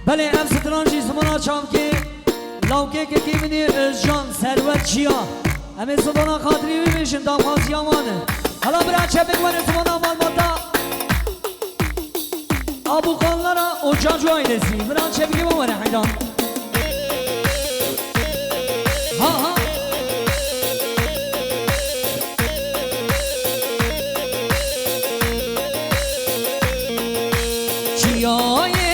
بله ام سترانجی سمونا چام که لاوکه که کی منی جان ثروت چیا همه سمونا خاطری میشن دام خاصی امانه حالا برای چه بگوانه سمونا مال ماتا ابو خانلارا اوجا جوای رسی برای چه بگی بمانه حیدان ها ها چیای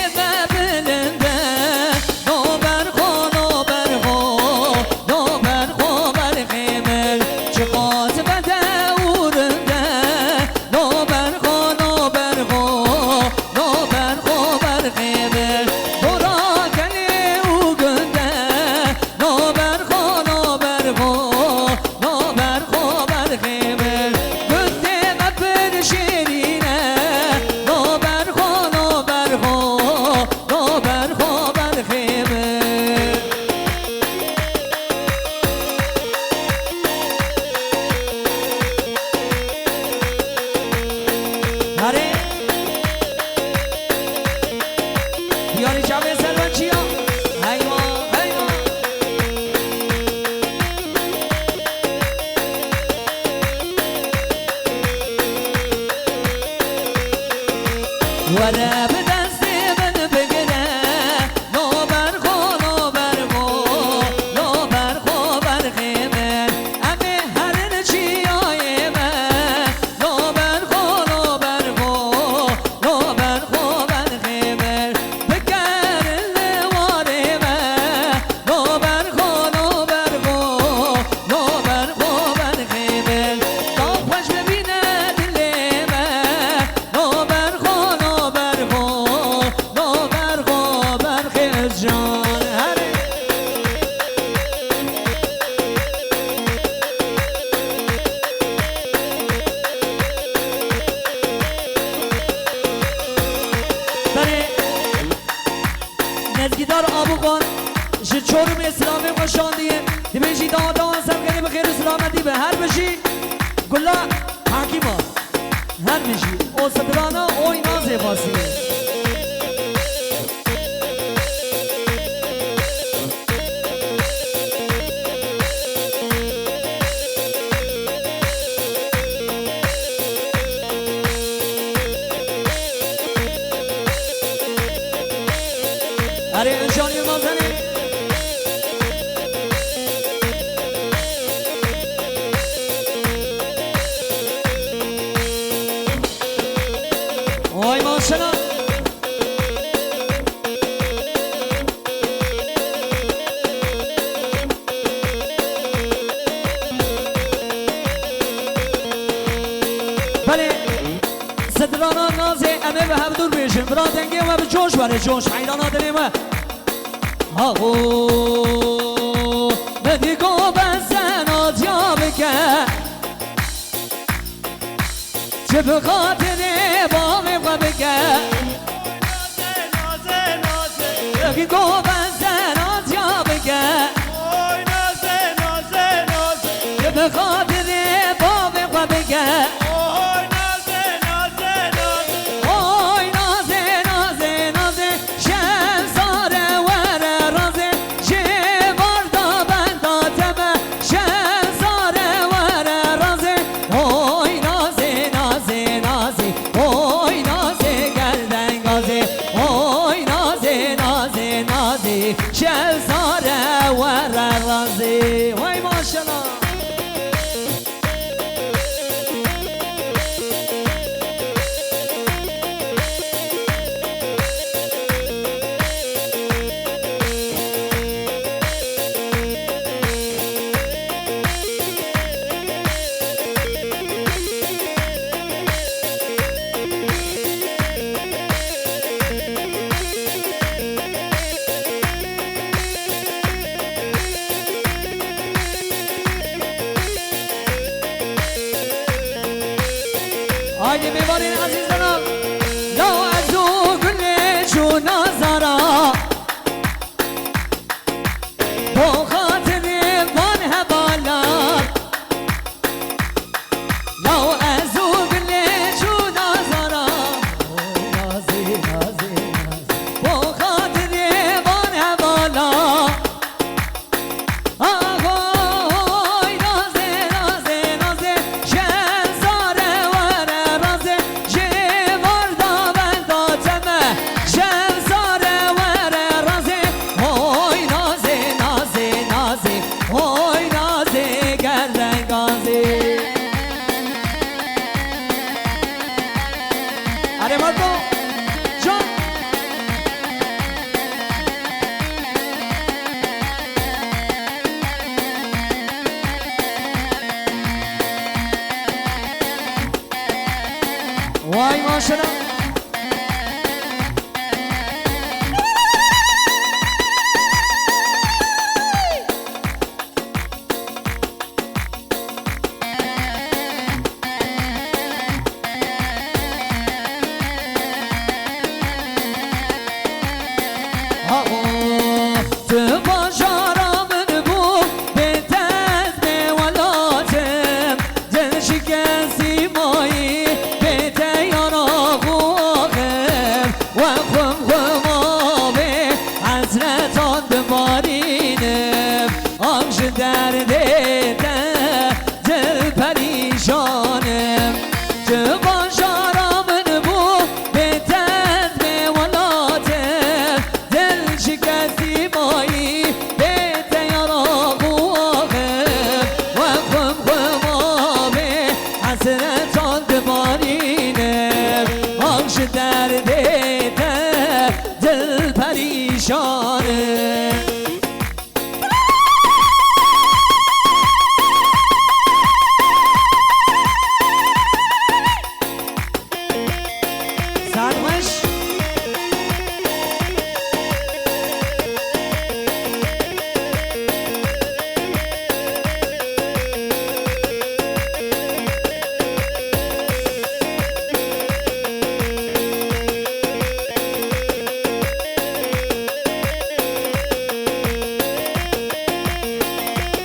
نزگیدار آبوغان چورم اسلامی قشاندیه دیمشی دادان سرگنی بخیر سلامتی به هر بشی گلا حاکیما هر بشی او صدرانا او اینا زیباسیه अरे इंशानी मौजने ओए माशाल्लाह भले सदराना नाज़े अमे बहबदूर बेशन बरातेंगे व बजोश वाले जोश हैराना दले में हाँ मेरी को बंसना जाब के जब खातरे बामे क़ब के मेरी को बंसना जाब के जब खातरे बामे क़ब के آیدی میوارین عزیزانم لا ازو گله چو نظرا با خاطر وان هبالار لا ازو گله چو نظرا نازی نازی با خاطر ماشاءالله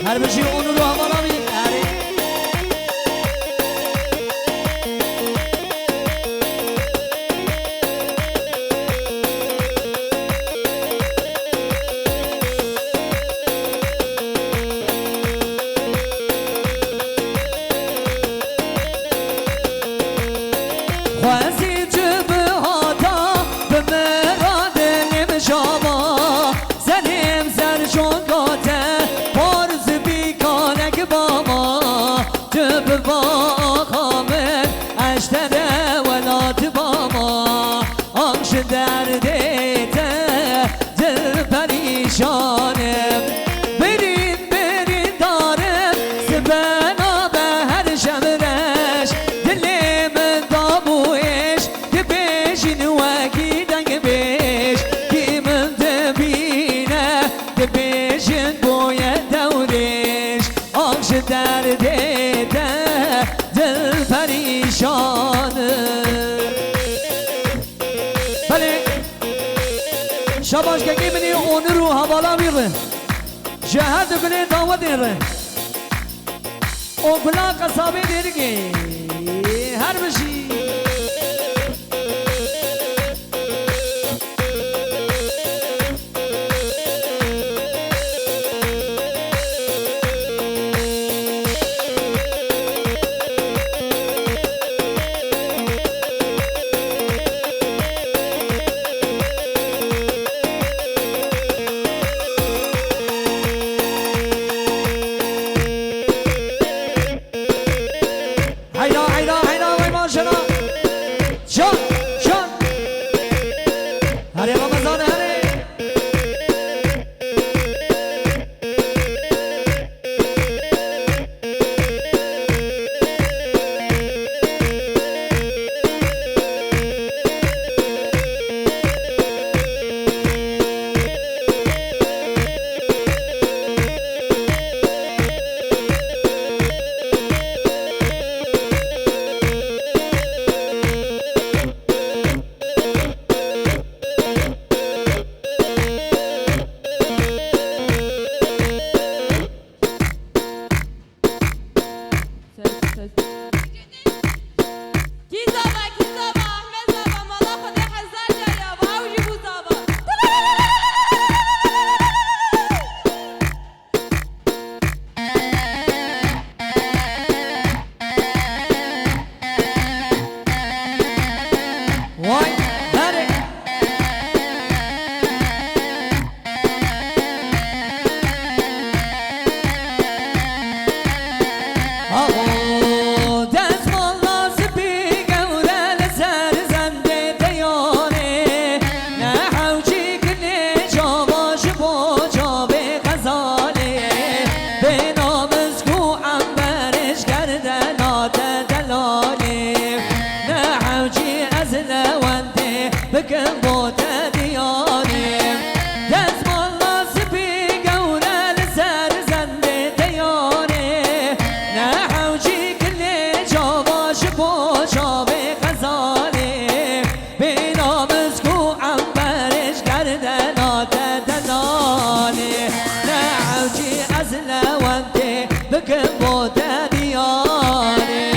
هر بشی اونو رو حوالا بید خواستی جبه هاتا به مراد نمشابا زنیم سر شنگاته پارز بیکانک بابا جبه با آقامت اشتره ولات بابا آنش دردیته دل پریشانم برین دارم سبنا به هر شمرش دل من دابویش که بیشین وکی دنگ بیش که من دبینه که بیشین باید دورش آنش دردیته دل پریشانم بله شباش که کی بینی اون رو حوالا بیره جهر دکنه دعوت دیره او گلا قصابه دیرگی هر بشی هيدا وي ماشاءالله ناتا دلالي نعوجي أزلا وانتي بكم بوتا دياري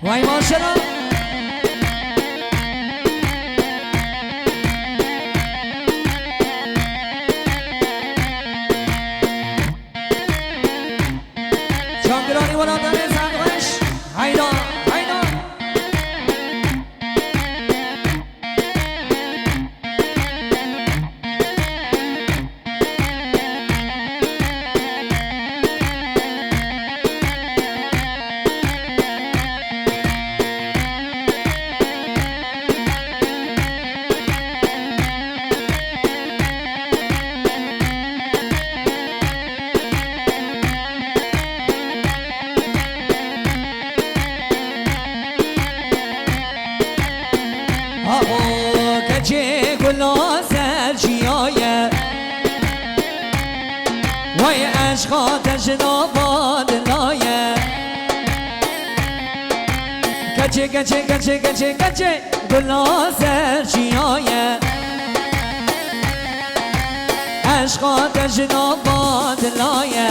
وای ماشاءالله جانگرانی ولادن زنگوش هایدا هایدا وای عشقات جناباد لایه کچه کچه کچه کچه کچه گلا سر چیایه عشقات جناباد لایه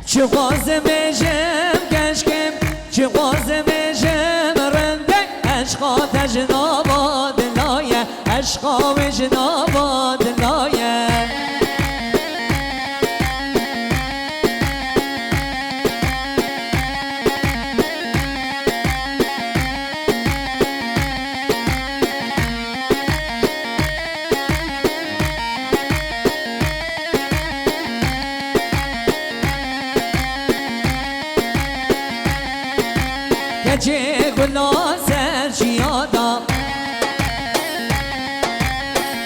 چه غازه میشم کشکم چه غازه میشم رنده عشقات جناباد لایه عشقا و جناباد لایه کچه گلا سر چیادا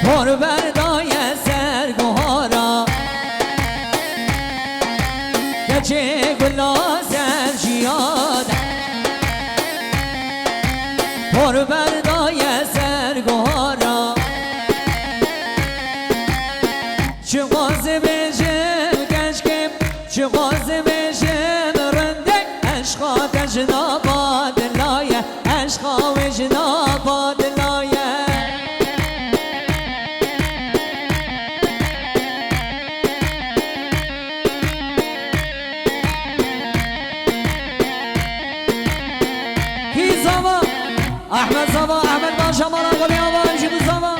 پر بردای سرگوهارا کچه گلا سر چیادا پر بردای سرگوهارا چه غازه بشم کشکم چه غازه بشم رنده عشقا تجناباد لایه عشقا و جناباد لایه کی زما احمد زما احمد باشا مالا قلی آبا جیب زما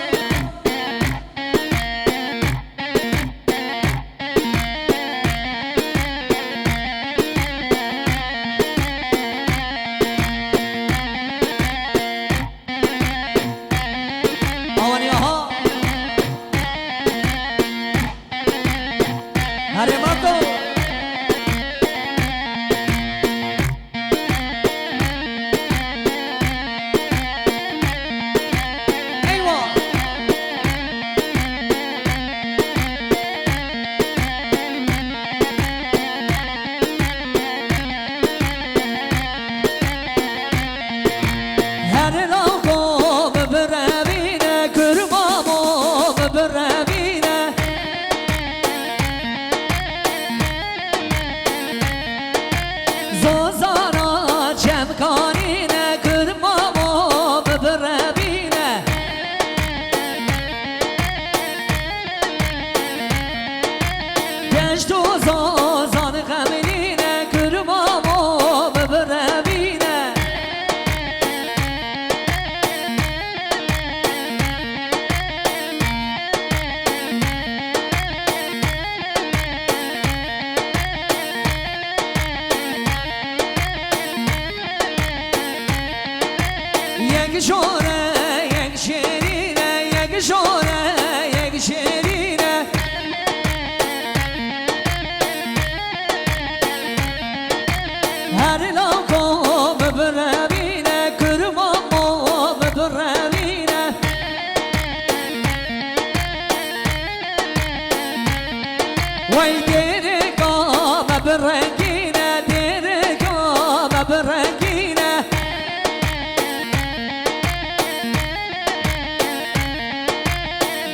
وای درگام برنگینه درگام برنگینه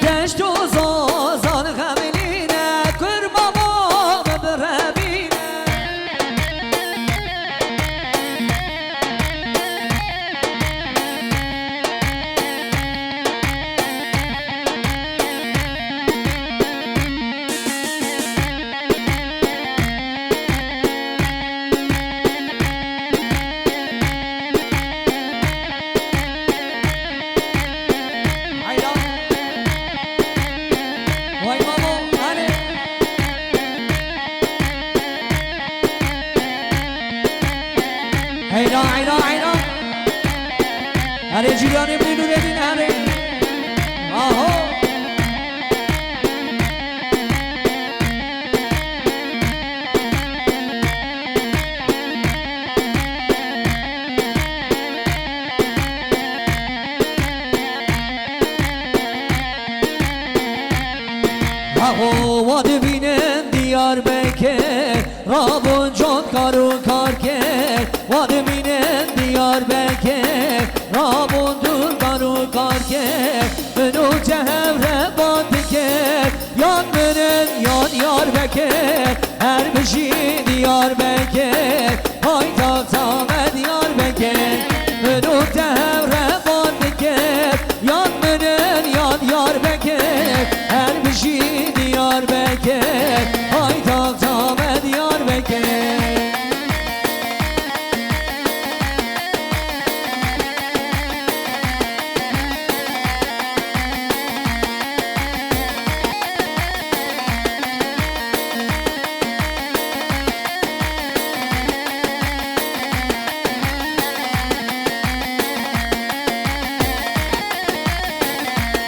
دشت و زازان غمینه کرماما بربینه عینا عینا عینا هره جیرانی بینو ببین هره آهو آهو واد بینن دیار بکر رابون جان کارو کار کرد واد بینن دیار بکر رابون دور کارو کار کرد منو جهر باند کرد یاد منن یاد یار بکر هر بشی دیار بکر های تا تامد یار بکر منو جهر باند کرد یاد منن یاد یار بکر هر بشی دیار بکر های تا تامد یار بکر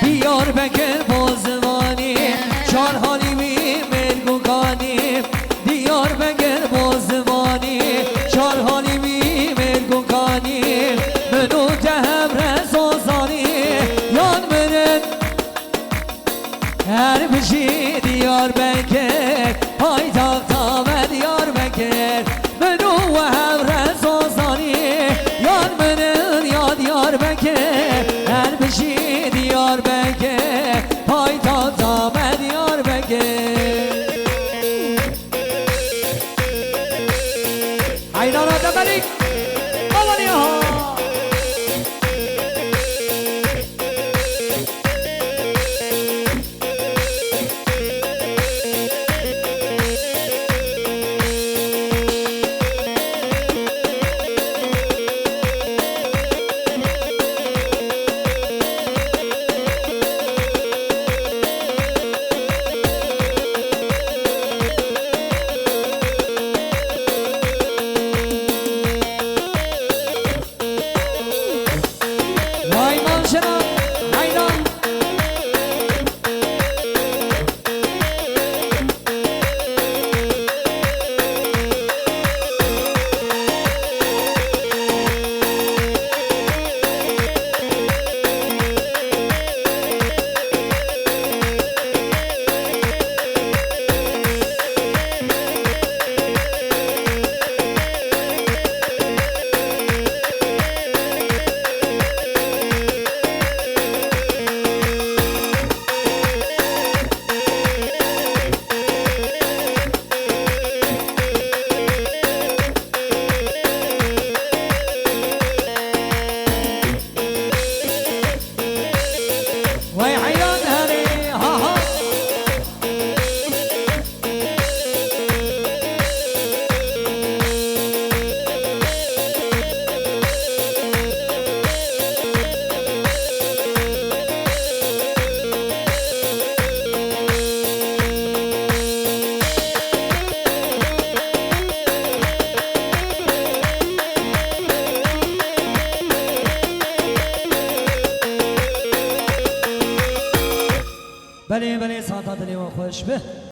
دیار بکر بازوانی چار حالی می ملگوگانی دیار بکر بازوانی چار حالی می ملگوگانی منو دهم رسازانی یاد منن هر بشی دیار بکر های تاق تامه دیار بکر منو و هم رسازانی یاد منن یاد یار بکر هر بشی دیار بکر پای تا تامه دیار بکر عینا را دبری آوانی ها وای مانشنا عینا وای حیران هری ها ها بله بله ساعت دلی و خوش به